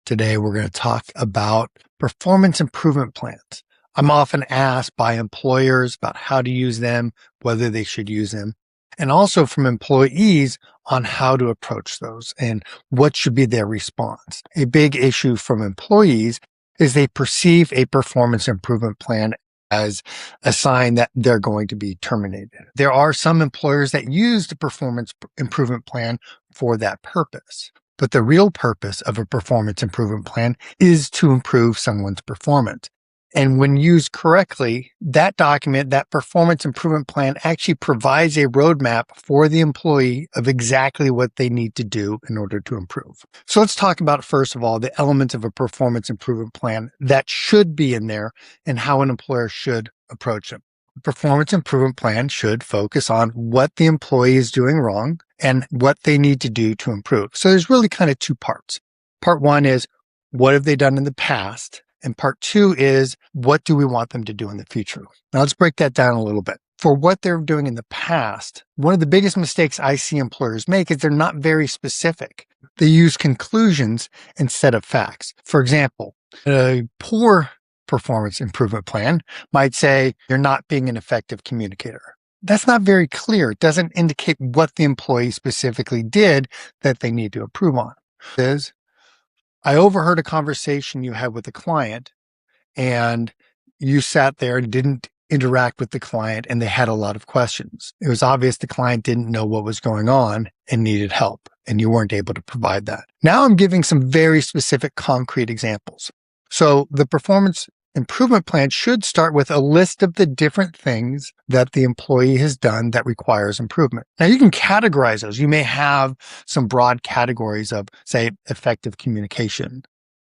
Today, we're going to talk about performance improvement plans. I'm often asked by employers about how to use them, whether they should use them, and also from employees on how to approach those and what should be their response. A big issue from employees is they perceive a performance improvement plan as a sign that they're going to be terminated. There are some employers that use the performance improvement plan for that purpose. But the real purpose of a performance improvement plan is to improve someone's performance. And when used correctly, that document, that performance improvement plan actually provides a roadmap for the employee of exactly what they need to do in order to improve. So let's talk about, first of all, the elements of a performance improvement plan that should be in there and how an employer should approach them. The performance improvement plan should focus on what the employee is doing wrong and what they need to do to improve. So there's really kind of two parts. Part one is, what have they done in the past? And part two is, what do we want them to do in the future? Now let's break that down a little bit. For what they're doing in the past, one of the biggest mistakes I see employers make is they're not very specific. They use conclusions instead of facts. For example, a poor performance improvement plan might say, you're not being an effective communicator. That's not very clear. It doesn't indicate what the employee specifically did that they need to improve on. It says, I overheard a conversation you had with a client, and you sat there and didn't interact with the client, and they had a lot of questions. It was obvious the client didn't know what was going on and needed help, and you weren't able to provide that. Now I'm giving some very specific concrete examples. So the performance improvement plan should start with a list of the different things that the employee has done that requires improvement. Now you can categorize those. You may have some broad categories of, say, effective communication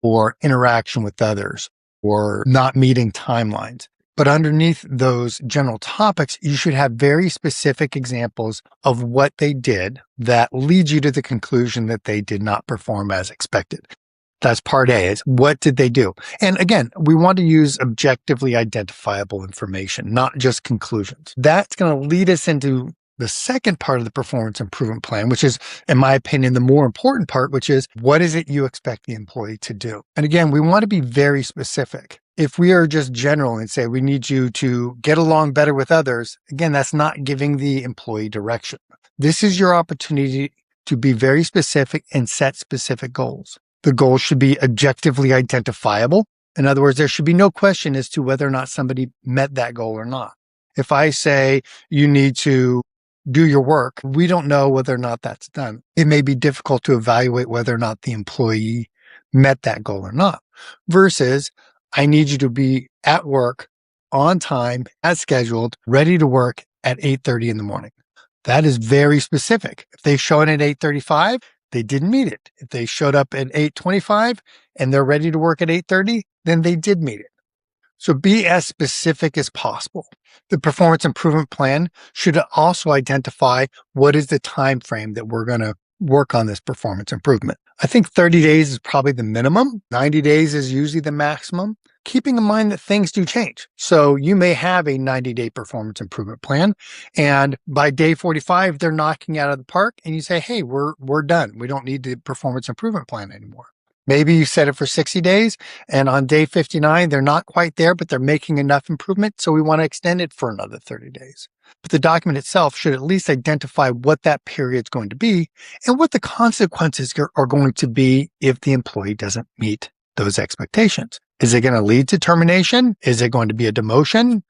or interaction with others or not meeting timelines. But underneath those general topics, you should have very specific examples of what they did that leads you to the conclusion that they did not perform as expected. That's part A, is what did they do? And again, we want to use objectively identifiable information, not just conclusions. That's going to lead us into the second part of the performance improvement plan, which is, in my opinion, the more important part, which is, what is it you expect the employee to do? And again, we want to be very specific. If we are just general and say, we need you to get along better with others, again, that's not giving the employee direction. This is your opportunity to be very specific and set specific goals. The goal should be objectively identifiable. In other words, there should be no question as to whether or not somebody met that goal or not. If I say you need to do your work, we don't know whether or not that's done. It may be difficult to evaluate whether or not the employee met that goal or not. Versus, I need you to be at work on time, as scheduled, ready to work at 8:30 in the morning. That is very specific. If they show it at 8:35, they didn't meet it. If they showed up at 8:25 and they're ready to work at 8:30, then they did meet it. So be as specific as possible. The performance improvement plan should also identify what is the time frame that we're going to work on this performance improvement. I think 30 days is probably the minimum. 90 days is usually the maximum, keeping in mind that things do change. So you may have a 90-day performance improvement plan, and by day 45, they're knocking out of the park, and you say, hey, we're done. We don't need the performance improvement plan anymore. Maybe you set it for 60 days, and on day 59, they're not quite there, but they're making enough improvement, so we want to extend it for another 30 days. But the document itself should at least identify what that period is going to be and what the consequences are going to be if the employee doesn't meet those expectations. Is it going to lead to termination? Is it going to be a demotion?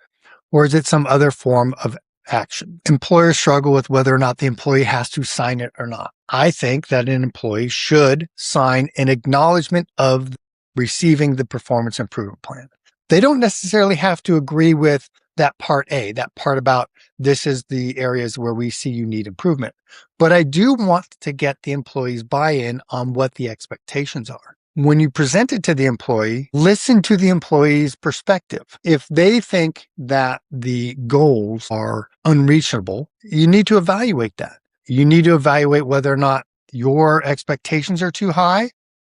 Or is it some other form of action? Employers struggle with whether or not the employee has to sign it or not. I think that an employee should sign an acknowledgement of receiving the performance improvement plan. They don't necessarily have to agree with that part A, that part about this is the areas where we see you need improvement. But I do want to get the employee's buy-in on what the expectations are. When you present it to the employee, listen to the employee's perspective. If they think that the goals are unreachable, you need to evaluate that. You need to evaluate whether or not your expectations are too high,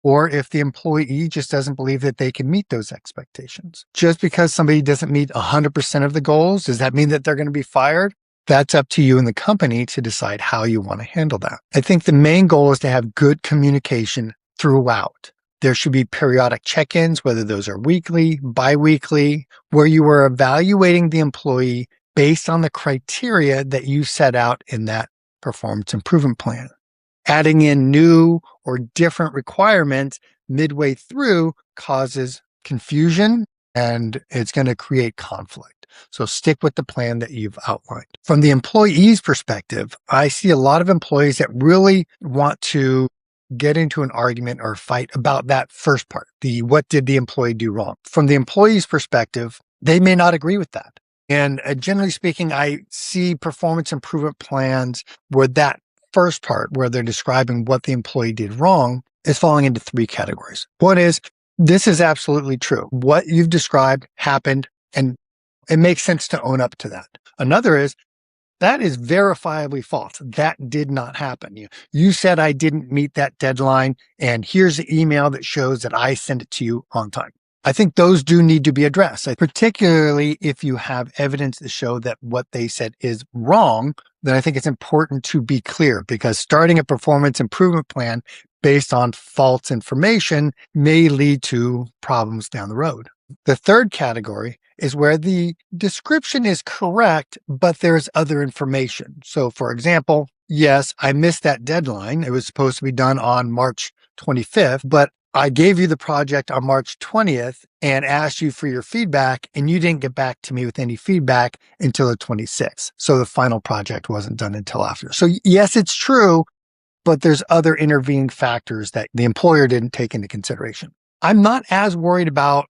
or if the employee just doesn't believe that they can meet those expectations. Just because somebody doesn't meet 100% of the goals, does that mean that they're going to be fired? That's up to you and the company to decide how you want to handle that. I think the main goal is to have good communication throughout. There should be periodic check-ins, whether those are weekly, bi-weekly, where you are evaluating the employee based on the criteria that you set out in that performance improvement plan. Adding in new or different requirements midway through causes confusion and it's going to create conflict. So stick with the plan that you've outlined. From the employee's perspective, I see a lot of employees that really want to get into an argument or fight about that first part, the what did the employee do wrong? From the employee's perspective, they may not agree with that. And generally speaking, I see performance improvement plans where that first part, where they're describing what the employee did wrong, is falling into three categories. One is, this is absolutely true. What you've described happened, and it makes sense to own up to that. Another is, that is verifiably false. That did not happen. You said I didn't meet that deadline, and here's the email that shows that I sent it to you on time. I think those do need to be addressed, particularly if you have evidence to show that what they said is wrong. Then I think it's important to be clear, because starting a performance improvement plan based on false information may lead to problems down the road. The third category is where the description is correct, but there's other information. So for example, yes, I missed that deadline. It was supposed to be done on March 25th, but I gave you the project on March 20th and asked you for your feedback, and you didn't get back to me with any feedback until the 26th. So the final project wasn't done until after. So yes, it's true, but there's other intervening factors that the employer didn't take into consideration. I'm not as worried about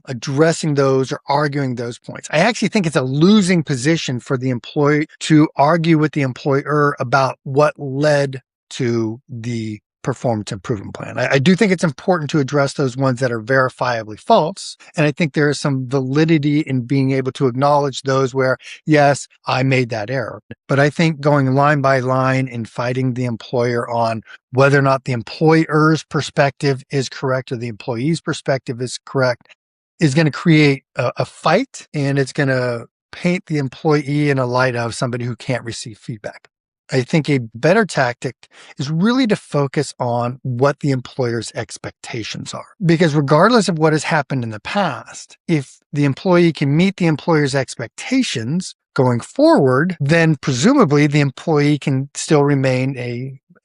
addressing those or arguing those points. I actually think it's a losing position for the employee to argue with the employer about what led to the performance improvement plan. I do think it's important to address those ones that are verifiably false. And I think there is some validity in being able to acknowledge those where, yes, I made that error. But I think going line by line and fighting the employer on whether or not the employer's perspective is correct or the employee's perspective is correct is going to create a fight, and it's going to paint the employee in a light of somebody who can't receive feedback. I think a better tactic is really to focus on what the employer's expectations are. Because regardless of what has happened in the past, if the employee can meet the employer's expectations going forward, then presumably the employee can still remain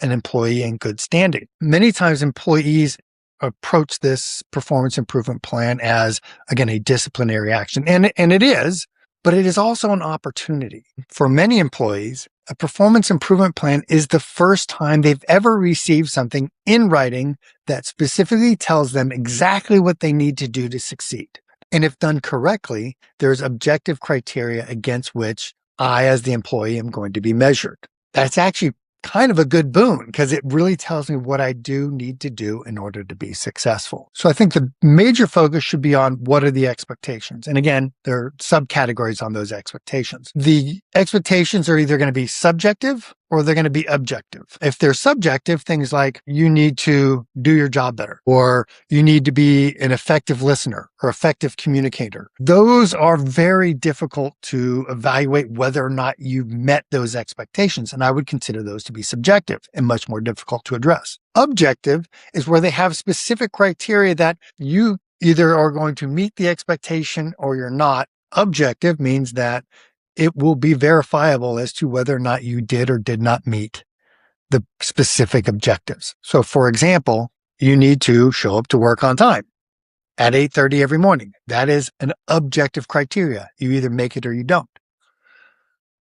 an employee in good standing. Many times employees approach this performance improvement plan as, again, a disciplinary action. And it is, but it is also an opportunity. For many employees, a performance improvement plan is the first time they've ever received something in writing that specifically tells them exactly what they need to do to succeed. And if done correctly, there's objective criteria against which I, as the employee, am going to be measured. That's actually kind of a good boon, because it really tells me what I do need to do in order to be successful. So I think the major focus should be on what are the expectations. And again, there are subcategories on those expectations. The expectations are either going to be subjective or they're going to be objective. If they're subjective, things like you need to do your job better, or you need to be an effective listener or effective communicator. Those are very difficult to evaluate whether or not you've met those expectations. And I would consider those to be subjective and much more difficult to address. Objective is where they have specific criteria that you either are going to meet the expectation or you're not. Objective means that it will be verifiable as to whether or not you did or did not meet the specific objectives. So for example, you need to show up to work on time at 8:30 every morning. That is an objective criteria. You either make it or you don't.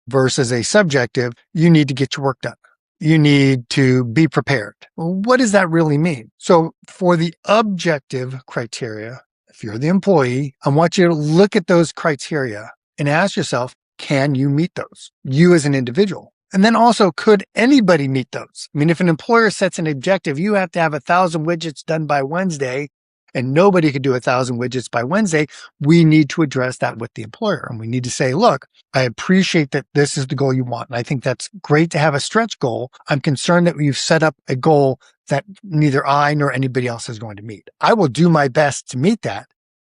Versus a subjective, you need to get your work done. You need to be prepared. Well, what does that really mean? So for the objective criteria, if you're the employee, I want you to look at those criteria and ask yourself, can you meet those? You as an individual. And then also, could anybody meet those? I mean, if an employer sets an objective, you have to have 1,000 widgets done by Wednesday, and nobody could do 1,000 widgets by Wednesday, we need to address that with the employer. And we need to say, look, I appreciate that this is the goal you want. And I think that's great to have a stretch goal. I'm concerned that you've set up a goal that neither I nor anybody else is going to meet. I will do my best to meet that,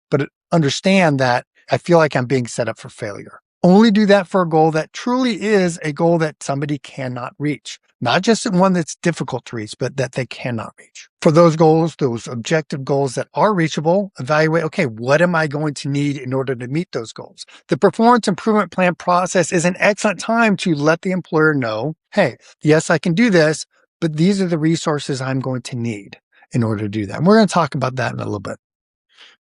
but understand that I feel like I'm being set up for failure. Only do that for a goal that truly is a goal that somebody cannot reach. not just one that's difficult to reach, but that they cannot reach. For those goals, those objective goals that are reachable, evaluate, okay, what am I going to need in order to meet those goals? The performance improvement plan process is an excellent time to let the employer know, hey, yes, I can do this, but these are the resources I'm going to need in order to do that. And we're going to talk about that in a little bit.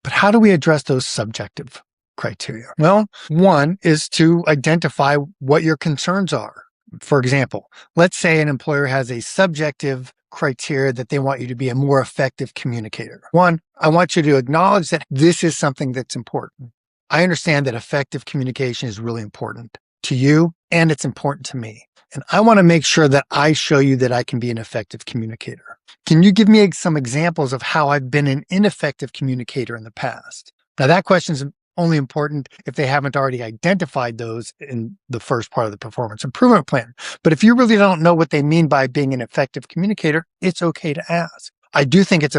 But how do we address those subjective criteria? Well, one is to identify what your concerns are. For example, let's say an employer has a subjective criteria that they want you to be a more effective communicator. One, I want you to acknowledge that this is something that's important. I understand that effective communication is really important to you, and it's important to me. And I want to make sure that I show you that I can be an effective communicator. Can you give me some examples of how I've been an ineffective communicator in the past? Now, that question is only important if they haven't already identified those in the first part of the performance improvement plan. But if you really don't know what they mean by being an effective communicator, it's okay to ask. I do think it's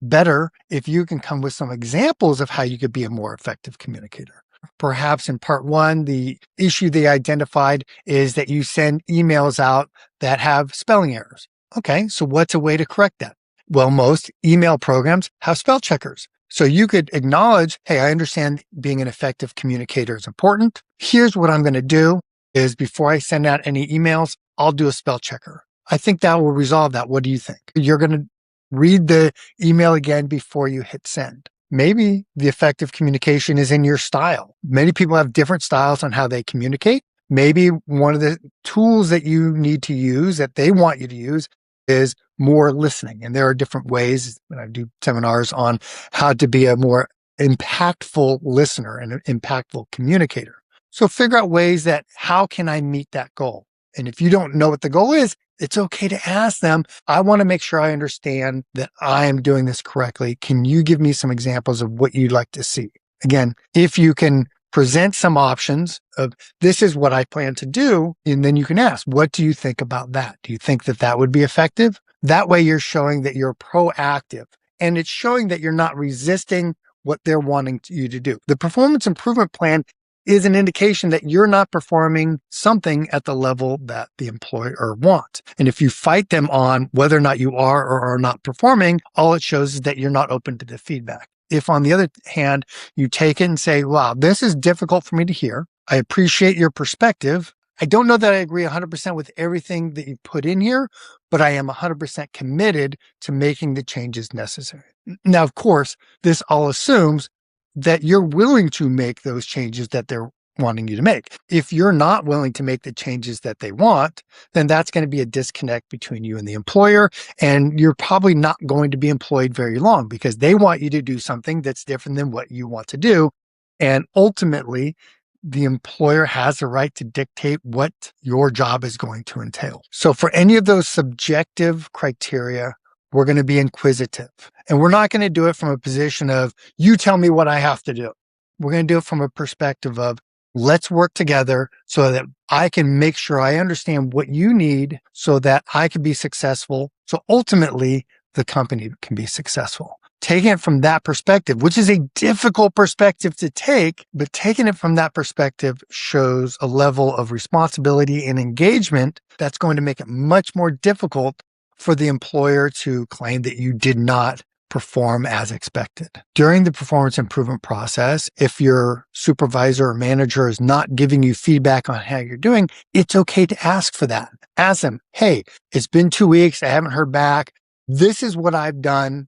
better if you can come with some examples of how you could be a more effective communicator. Perhaps in part one, the issue they identified is that you send emails out that have spelling errors. Okay, so what's a way to correct that? Well, most email programs have spell checkers. So you could acknowledge, hey, I understand being an effective communicator is important. Here's what I'm going to do is before I send out any emails, I'll do a spell checker. I think that will resolve that. What do you think? You're going to read the email again before you hit send. Maybe the effective communication is in your style. Many people have different styles on how they communicate. Maybe one of the tools that you need to use, that they want you to use, is more listening. And there are different ways, when I do seminars on how to be a more impactful listener and an impactful communicator. So figure out ways that, how can I meet that goal? And if you don't know what the goal is, it's okay to ask them, I want to make sure I understand that I am doing this correctly. Can you give me some examples of what you'd like to see? Again, if you can present some options of this is what I plan to do, and then you can ask, what do you think about that? Do you think that that would be effective? That way you're showing that you're proactive, and it's showing that you're not resisting what they're wanting you to do. The performance improvement plan is an indication that you're not performing something at the level that the employer wants. And if you fight them on whether or not you are or are not performing, all it shows is that you're not open to the feedback. If, on the other hand, you take it and say, wow, this is difficult for me to hear. I appreciate your perspective. I don't know that I agree 100% with everything that you put in here, but I am 100% committed to making the changes necessary. Now, of course, this all assumes that you're willing to make those changes that they're wanting you to make. If you're not willing to make the changes that they want, then that's going to be a disconnect between you and the employer, and you're probably not going to be employed very long because they want you to do something that's different than what you want to do. And ultimately, the employer has the right to dictate what your job is going to entail. So for any of those subjective criteria, we're going to be inquisitive, and we're not going to do it from a position of, you tell me what I have to do. We're going to do it from a perspective of, let's work together so that I can make sure I understand what you need so that I can be successful. So ultimately, the company can be successful. Taking it from that perspective, which is a difficult perspective to take, but taking it from that perspective shows a level of responsibility and engagement that's going to make it much more difficult for the employer to claim that you did not perform as expected. During the performance improvement process, if your supervisor or manager is not giving you feedback on how you're doing, it's okay to ask for that. Ask them, hey, it's been 2 weeks. I haven't heard back. This is what I've done.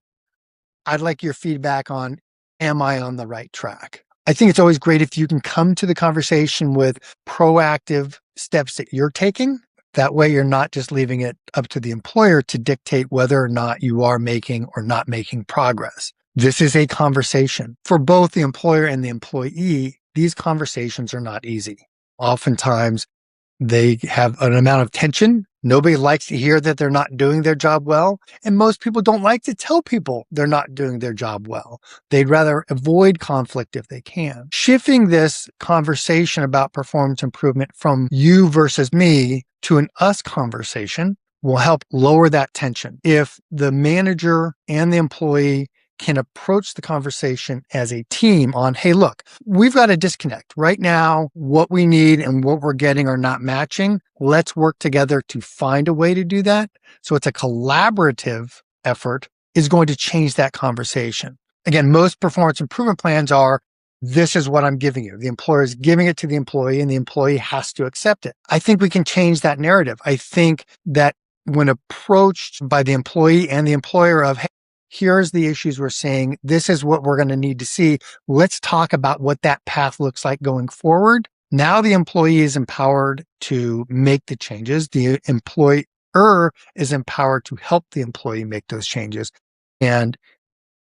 I'd like your feedback on, am I on the right track? I think it's always great if you can come to the conversation with proactive steps that you're taking. That way, you're not just leaving it up to the employer to dictate whether or not you are making or not making progress. This is a conversation. For both the employer and the employee, these conversations are not easy. Oftentimes, they have an amount of tension. Nobody likes to hear that they're not doing their job well. And most people don't like to tell people they're not doing their job well. They'd rather avoid conflict if they can. Shifting this conversation about performance improvement from you versus me to an us conversation will help lower that tension. If the manager and the employee can approach the conversation as a team on, hey, look, we've got a disconnect right now. What we need and what we're getting are not matching. Let's work together to find a way to do that. So it's a collaborative effort is going to change that conversation. Again, most performance improvement plans are, this is what I'm giving you. The employer is giving it to the employee and the employee has to accept it. I think we can change that narrative. I think that when approached by the employee and the employer of, hey, here's the issues we're seeing. This is what we're going to need to see. Let's talk about what that path looks like going forward. Now the employee is empowered to make the changes. The employer is empowered to help the employee make those changes. And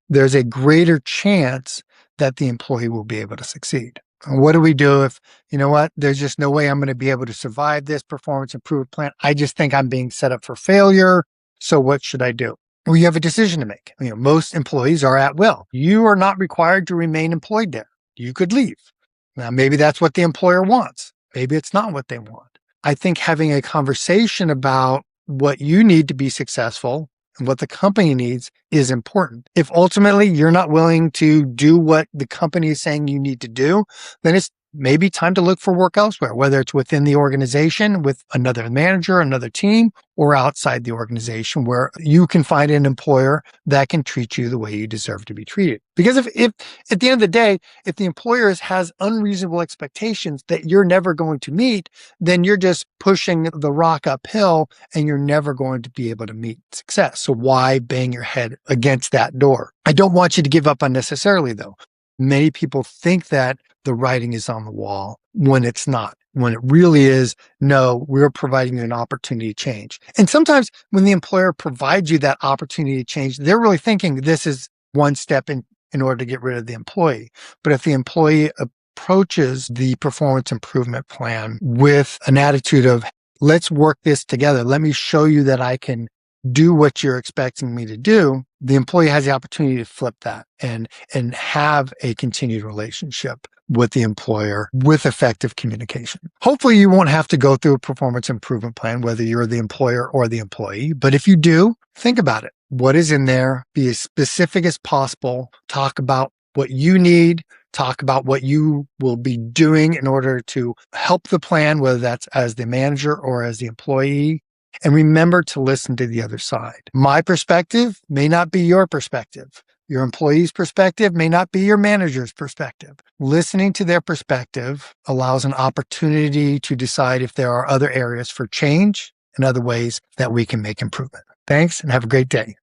there's a greater chance that the employee will be able to succeed. What do we do if, you know what, there's just no way I'm going to be able to survive this performance improvement plan. I just think I'm being set up for failure. So what should I do? Well, you have a decision to make. Most employees are at will. You are not required to remain employed there. You could leave. Now, maybe that's what the employer wants. Maybe it's not what they want. I think having a conversation about what you need to be successful and what the company needs is important. If ultimately you're not willing to do what the company is saying you need to do, then it's maybe time to look for work elsewhere, whether it's within the organization with another manager, another team, or outside the organization where you can find an employer that can treat you the way you deserve to be treated. Because if at the end of the day, if the employer has unreasonable expectations that you're never going to meet, then you're just pushing the rock uphill and you're never going to be able to meet success. So why bang your head against that door? I don't want you to give up unnecessarily, though. Many people think that the writing is on the wall when it's not, when it really is, no, we're providing you an opportunity to change. And sometimes when the employer provides you that opportunity to change, they're really thinking this is one step in order to get rid of the employee. But if the employee approaches the performance improvement plan with an attitude of, let's work this together, let me show you that I can do what you're expecting me to do, the employee has the opportunity to flip that and have a continued relationship with the employer with effective communication. Hopefully you won't have to go through a performance improvement plan, whether you're the employer or the employee. But if you do, think about it. What is in there? Be as specific as possible. Talk about what you need. Talk about what you will be doing in order to help the plan, whether that's as the manager or as the employee. And remember to listen to the other side. My perspective may not be your perspective. Your employee's perspective may not be your manager's perspective. Listening to their perspective allows an opportunity to decide if there are other areas for change and other ways that we can make improvement. Thanks and have a great day.